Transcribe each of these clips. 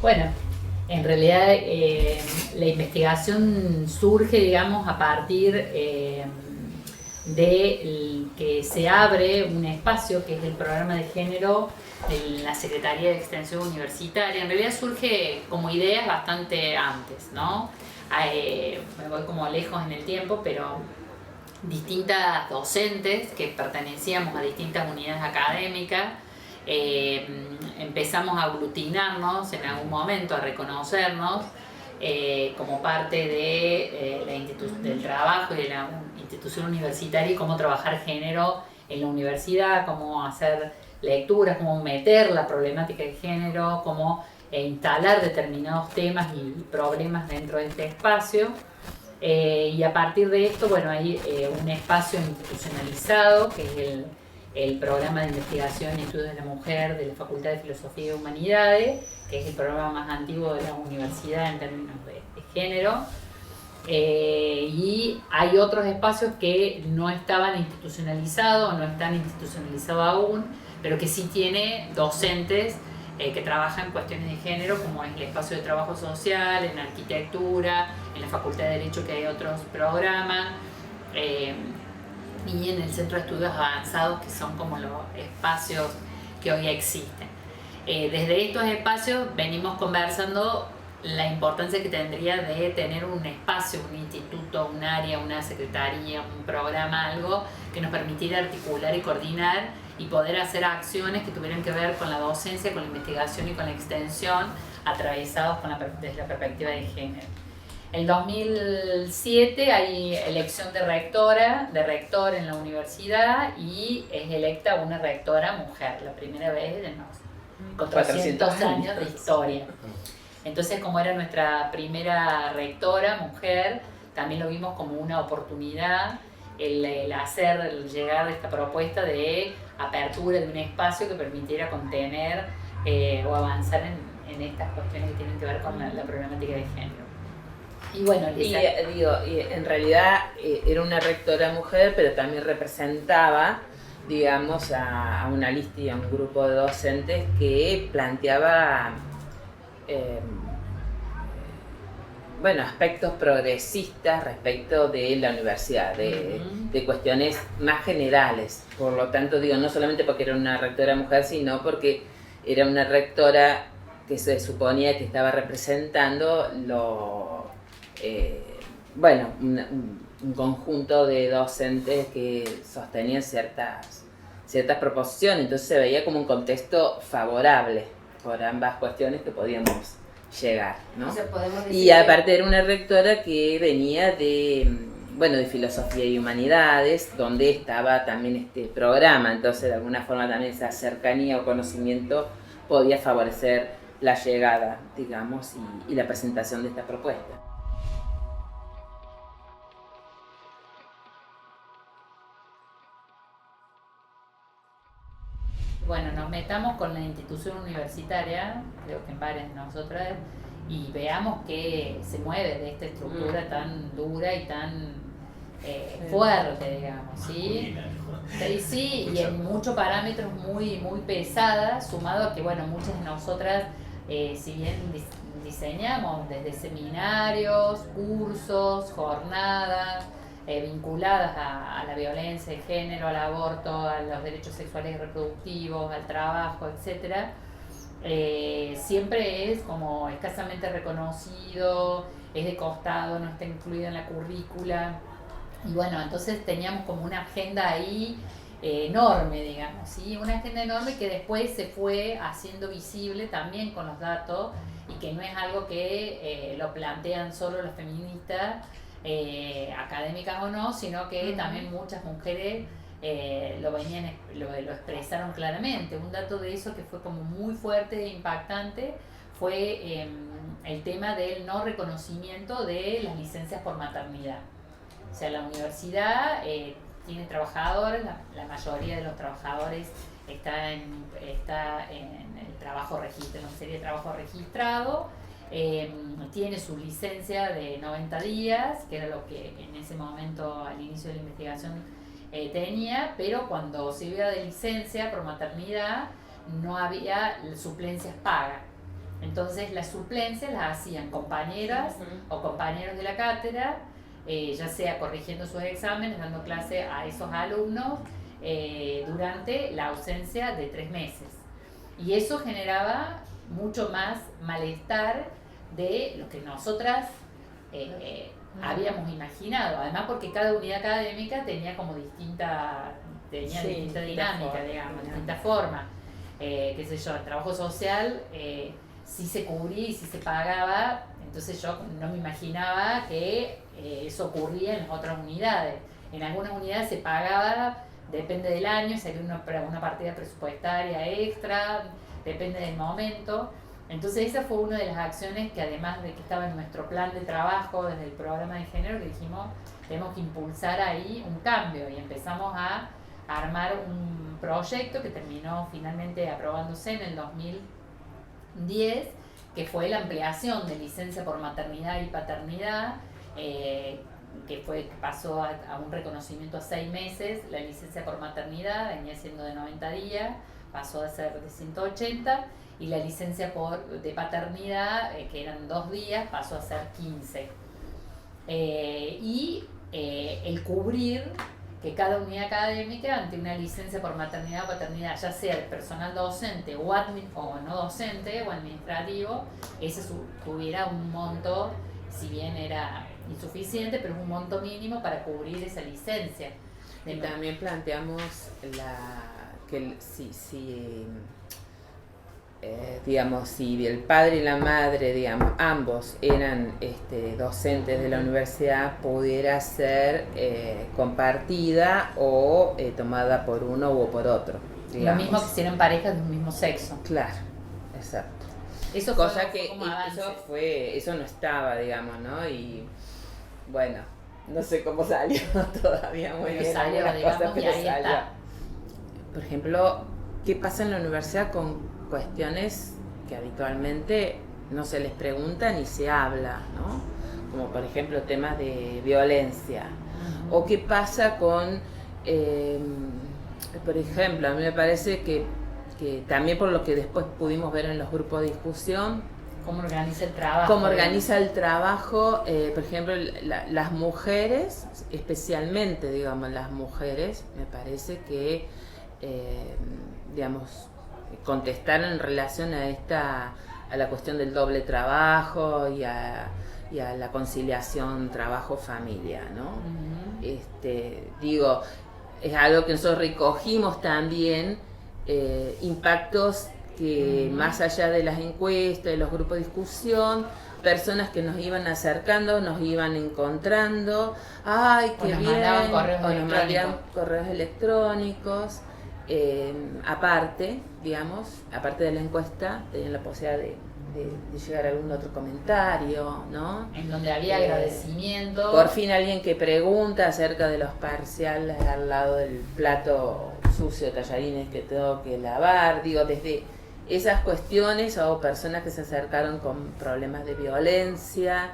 Bueno, en realidad la investigación surge, digamos, a partir de que se abre un espacio que es el programa de género en la Secretaría de Extensión Universitaria. En realidad surge como ideas bastante antes, ¿no? Me voy como lejos en el tiempo, pero distintas docentes que pertenecíamos a distintas unidades académicas, eh, empezamos a aglutinarnos en algún momento, a reconocernos como parte de, del trabajo y de la institución universitaria y cómo trabajar género en la universidad, cómo hacer lecturas, cómo meter la problemática de género, cómo instalar determinados temas y problemas dentro de este espacio. Y a partir de esto, bueno, hay un espacio institucionalizado, que es el programa de investigación y estudios de la mujer de la Facultad de Filosofía y Humanidades, que es el programa más antiguo de la universidad en términos de género. Y hay otros espacios que no estaban institucionalizados, no están institucionalizados aún, pero que sí tiene docentes que trabajan cuestiones de género, como es el espacio de trabajo social, en arquitectura, en la Facultad de Derecho, que hay otros programas, y en el Centro de Estudios Avanzados, que son como los espacios que hoy existen. Desde estos espacios venimos conversando la importancia que tendría de tener un espacio, un instituto, un área, una secretaría, un programa, algo que nos permitiera articular y coordinar y poder hacer acciones que tuvieran que ver con la docencia, con la investigación y con la extensión, atravesados desde la perspectiva de género. En 2007 hay elección de rector en la universidad, y es electa una rectora mujer, la primera vez en los 400 años de historia. Entonces, como era nuestra primera rectora mujer, también lo vimos como una oportunidad el hacer llegar esta propuesta de apertura de un espacio que permitiera contener o avanzar en estas cuestiones que tienen que ver con la problemática de género. Y bueno, y en realidad era una rectora mujer, pero también representaba, digamos, a una lista y a un grupo de docentes que planteaba bueno, aspectos progresistas respecto de la universidad, de cuestiones más generales. Por lo tanto, digo, no solamente porque era una rectora mujer, sino porque era una rectora que se suponía que estaba representando bueno, un conjunto de docentes que sostenían ciertas proposiciones. Entonces se veía como un contexto favorable por ambas cuestiones que podíamos llegar, ¿no? O sea, y aparte era una rectora que venía de, bueno, de Filosofía y Humanidades, donde estaba también este programa. Entonces, de alguna forma también esa cercanía o conocimiento podía favorecer la llegada, digamos, y la presentación de esta propuesta. Bueno, nos metamos con la institución universitaria, creo que en varias de nosotras, y veamos que se mueve de esta estructura tan dura y tan fuerte, digamos, ¿sí? Sí, y en muchos parámetros muy, muy pesada, sumado a que, bueno, muchas de nosotras, si bien diseñamos desde seminarios, cursos, jornadas, vinculadas a la violencia de género, al aborto, a los derechos sexuales y reproductivos, al trabajo, etc., siempre es como escasamente reconocido, es de costado, no está incluido en la currícula. Y bueno, entonces teníamos como una agenda ahí enorme, digamos, ¿sí? Una agenda enorme que después se fue haciendo visible también con los datos, y que no es algo que lo plantean solo las feministas, académicas o no, sino que también muchas mujeres lo expresaron claramente. Un dato de eso que fue como muy fuerte e impactante fue el tema del no reconocimiento de las licencias por maternidad. O sea, la universidad tiene trabajadores, la mayoría de los trabajadores está en el trabajo registrado, en una serie de trabajo registrado, tiene su licencia de 90 días, que era lo que en ese momento, al inicio de la investigación, tenía, pero cuando se iba de licencia por maternidad no había suplencias pagas. Entonces las suplencias las hacían compañeras o compañeros de la cátedra, ya sea corrigiendo sus exámenes, dando clase a esos alumnos durante la ausencia de 3 meses. Y eso generaba mucho más malestar de lo que nosotras habíamos imaginado. Además porque cada unidad académica tenía como distinta dinámica, digamos, distinta forma. Qué sé yo, el trabajo social sí se cubría y sí se pagaba, entonces yo no me imaginaba que eso ocurría en las otras unidades. En algunas unidades se pagaba, depende del año, si había una partida presupuestaria extra, depende del momento. Entonces esa fue una de las acciones que, además de que estaba en nuestro plan de trabajo desde el programa de género, que dijimos tenemos que impulsar ahí un cambio, y empezamos a armar un proyecto que terminó finalmente aprobándose en el 2010, que fue la ampliación de licencia por maternidad y paternidad, que pasó a un reconocimiento a 6 meses. La licencia por maternidad venía siendo de 90 días, pasó a ser de 180, y la licencia de paternidad, que eran 2 días, pasó a ser 15. El cubrir que cada unidad académica, ante una licencia por maternidad o paternidad, ya sea el personal docente o no docente o administrativo, ese tuviera un monto, si bien era insuficiente, pero es un monto mínimo para cubrir esa licencia. Y también planteamos digamos, si el padre y la madre, digamos, ambos eran docentes de la universidad, pudiera ser compartida o tomada por uno o por otro, digamos. Lo mismo que si eran parejas de un mismo sexo. Claro, exacto. Eso eso no estaba, digamos, ¿no? Y bueno, no sé cómo salió todavía muy bien. Salió, digamos, y ahí está. Por ejemplo, ¿qué pasa en la universidad con cuestiones que habitualmente no se les pregunta ni se habla, ¿no? Como por ejemplo temas de violencia? O qué pasa con, por ejemplo, a mí me parece que también, por lo que después pudimos ver en los grupos de discusión, cómo organiza el trabajo. Cómo organiza el trabajo, por ejemplo, las mujeres, especialmente, digamos, las mujeres, me parece que, digamos, contestar en relación a la cuestión del doble trabajo y a la conciliación trabajo-familia, ¿no? Digo, es algo que nosotros recogimos también, impactos que más allá de las encuestas, de los grupos de discusión, personas que nos iban acercando, nos iban encontrando, ¡ay, qué bien! O nos mandaban correos electrónicos. Aparte de la encuesta, tenían la posibilidad de llegar a algún otro comentario, ¿no? En donde había agradecimiento. Por fin alguien que pregunta acerca de los parciales al lado del plato sucio de tallarines que tengo que lavar. Digo, desde esas cuestiones, o personas que se acercaron con problemas de violencia,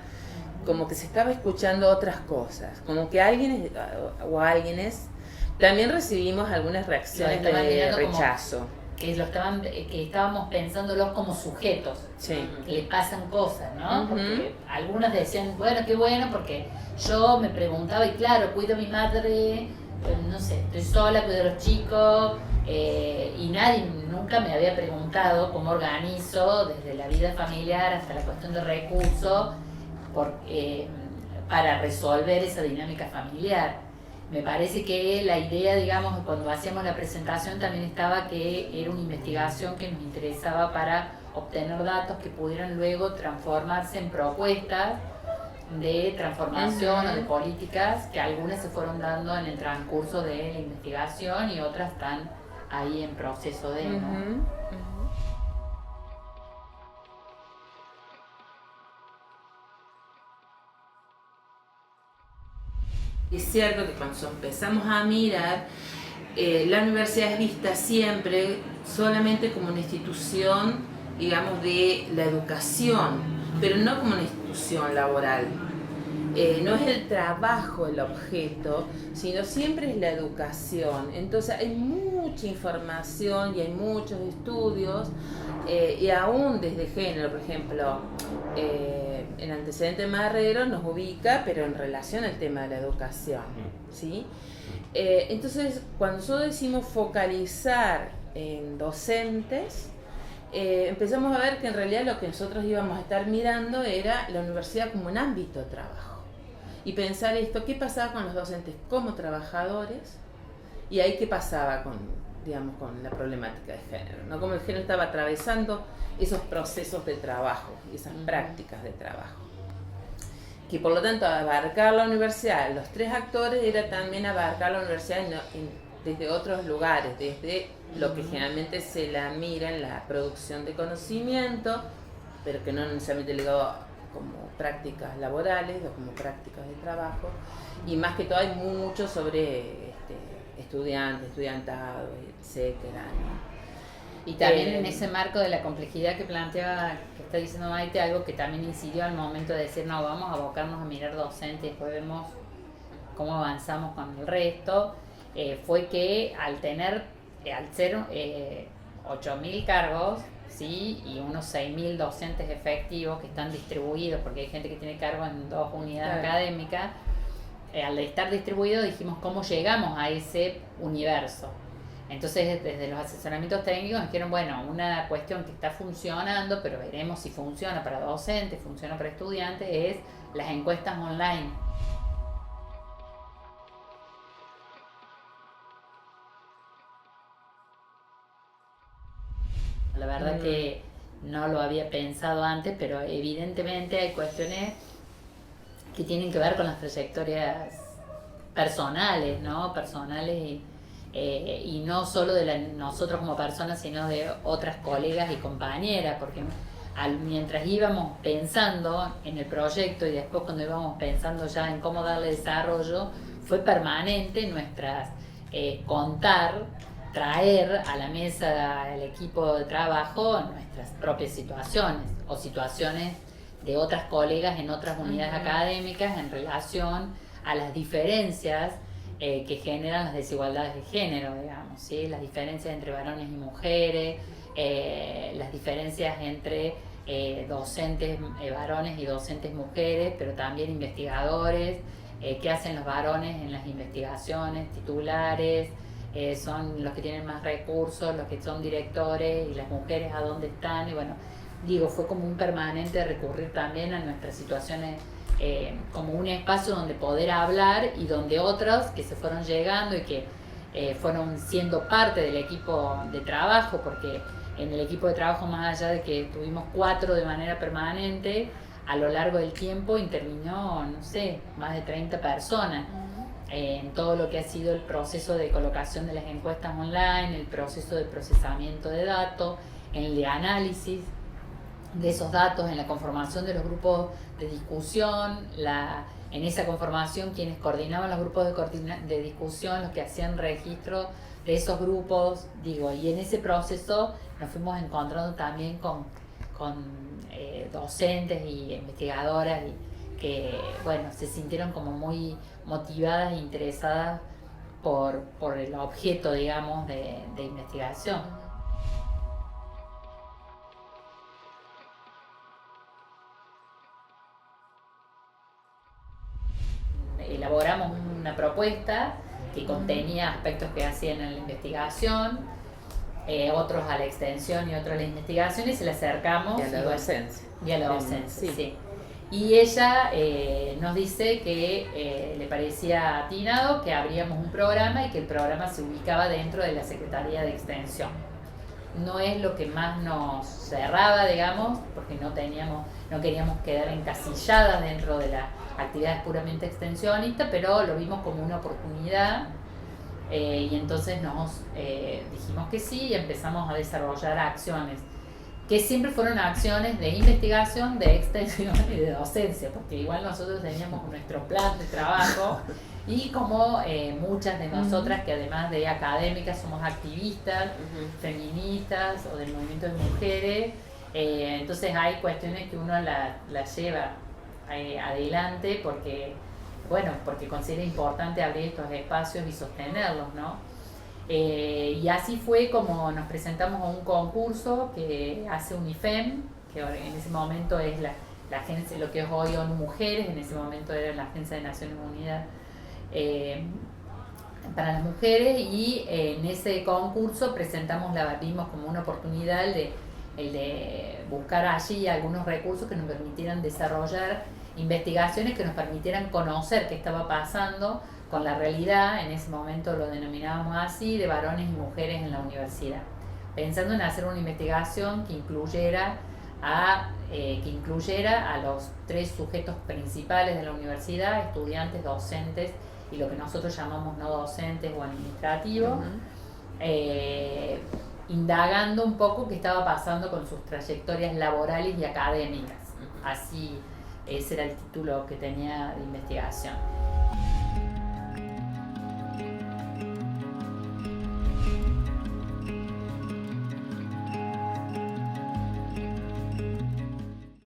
como que se estaba escuchando otras cosas, como que alguienes. También recibimos algunas reacciones de rechazo. Que estábamos pensándolos como sujetos, sí, que le pasan cosas, ¿no? Porque algunos decían, bueno, qué bueno, porque yo me preguntaba, y claro, cuido a mi madre, no sé, estoy sola, cuido a los chicos, y nadie nunca me había preguntado cómo organizo desde la vida familiar hasta la cuestión de recursos para resolver esa dinámica familiar. Me parece que la idea, digamos, cuando hacíamos la presentación también estaba que era una investigación que nos interesaba para obtener datos que pudieran luego transformarse en propuestas de transformación o de políticas, que algunas se fueron dando en el transcurso de la investigación y otras están ahí en proceso de, ¿no? Es cierto que cuando empezamos a mirar, la universidad es vista siempre solamente como una institución, digamos, de la educación, pero no como una institución laboral. no es el trabajo el objeto, sino siempre es la educación. Entonces hay mucha información y hay muchos estudios, y aún desde género, por ejemplo, el antecedente Marrero nos ubica, pero en relación al tema de la educación, ¿sí? Entonces, cuando nosotros decimos focalizar en docentes, empezamos a ver que en realidad lo que nosotros íbamos a estar mirando era la universidad como un ámbito de trabajo. Y pensar esto, ¿qué pasaba con los docentes como trabajadores? Y ahí qué pasaba con, digamos, con la problemática de género, ¿no? Cómo el género estaba atravesando esos procesos de trabajo, esas prácticas de trabajo. Que por lo tanto abarcar la universidad, los tres actores, era también abarcar la universidad desde otros lugares, desde lo que generalmente se la mira en la producción de conocimiento, pero que no necesariamente ligado como prácticas laborales o como prácticas de trabajo, y más que todo hay mucho sobre estudiantes, estudiantado, etcétera, ¿no? Y también en ese marco de la complejidad que planteaba, que está diciendo Maite, algo que también incidió al momento de decir, no, vamos a abocarnos a mirar docentes y después vemos cómo avanzamos con el resto, fue que al ser 8.000 cargos, ¿sí? Y unos 6.000 docentes efectivos que están distribuidos, porque hay gente que tiene cargo en 2 unidades académicas, al estar distribuidos dijimos cómo llegamos a ese universo. Entonces desde los asesoramientos técnicos nos dijeron, bueno, una cuestión que está funcionando, pero veremos si funciona para docentes, funciona para estudiantes, es las encuestas online. La verdad que no lo había pensado antes, pero evidentemente hay cuestiones que tienen que ver con las trayectorias personales, ¿no? Personales y no solo de nosotros como personas, sino de otras colegas y compañeras, porque mientras íbamos pensando en el proyecto y después cuando íbamos pensando ya en cómo darle desarrollo, fue permanente nuestras traer a la mesa el equipo de trabajo nuestras propias situaciones o situaciones de otras colegas en otras unidades académicas en relación a las diferencias que generan las desigualdades de género, digamos, ¿sí? Las diferencias entre varones y mujeres, las diferencias entre docentes varones y docentes mujeres, pero también investigadores, qué hacen los varones en las investigaciones, titulares, son los que tienen más recursos, los que son directores, y las mujeres a dónde están, y bueno, digo, fue como un permanente recurrir también a nuestras situaciones como un espacio donde poder hablar y donde otros que se fueron llegando y que fueron siendo parte del equipo de trabajo, porque en el equipo de trabajo, más allá de que tuvimos 4 de manera permanente, a lo largo del tiempo intervino, no sé, más de 30 personas en todo lo que ha sido el proceso de colocación de las encuestas online, el proceso de procesamiento de datos, en el de análisis de esos datos, en la conformación de los grupos de discusión, en esa conformación quienes coordinaban los grupos de discusión, los que hacían registro de esos grupos, digo, y en ese proceso nos fuimos encontrando también con docentes y investigadoras que, bueno, se sintieron como muy motivadas e interesadas por el objeto, digamos, de investigación. Elaboramos una propuesta que contenía aspectos que hacían en la investigación, otros a la extensión y otros a la investigación, y se le acercamos. Y a la docencia. Y a la docencia, sí. Y ella nos dice que le parecía atinado que abríamos un programa y que el programa se ubicaba dentro de la Secretaría de Extensión. No es lo que más nos cerraba, digamos, porque no queríamos quedar encasilladas dentro de las actividades puramente extensionistas, pero lo vimos como una oportunidad y entonces nos dijimos que sí y empezamos a desarrollar acciones que siempre fueron acciones de investigación, de extensión y de docencia, porque igual nosotros teníamos nuestro plan de trabajo y como muchas de nosotras que además de académicas somos activistas, feministas o del movimiento de mujeres, entonces hay cuestiones que uno las lleva adelante porque considera importante abrir estos espacios y sostenerlos, ¿no? Y así fue como nos presentamos a un concurso que hace UNIFEM, que en ese momento es la agencia, lo que es hoy ONU Mujeres, en ese momento era la Agencia de Naciones Unidas para las mujeres, y en ese concurso vimos como una oportunidad el de buscar allí algunos recursos que nos permitieran desarrollar investigaciones que nos permitieran conocer qué estaba pasando con la realidad, en ese momento lo denominábamos así, de varones y mujeres en la universidad, pensando en hacer una investigación que incluyera a los 3 sujetos principales de la universidad: estudiantes, docentes y lo que nosotros llamamos no docentes o administrativos, indagando un poco qué estaba pasando con sus trayectorias laborales y académicas. Así, ese era el título que tenía de investigación.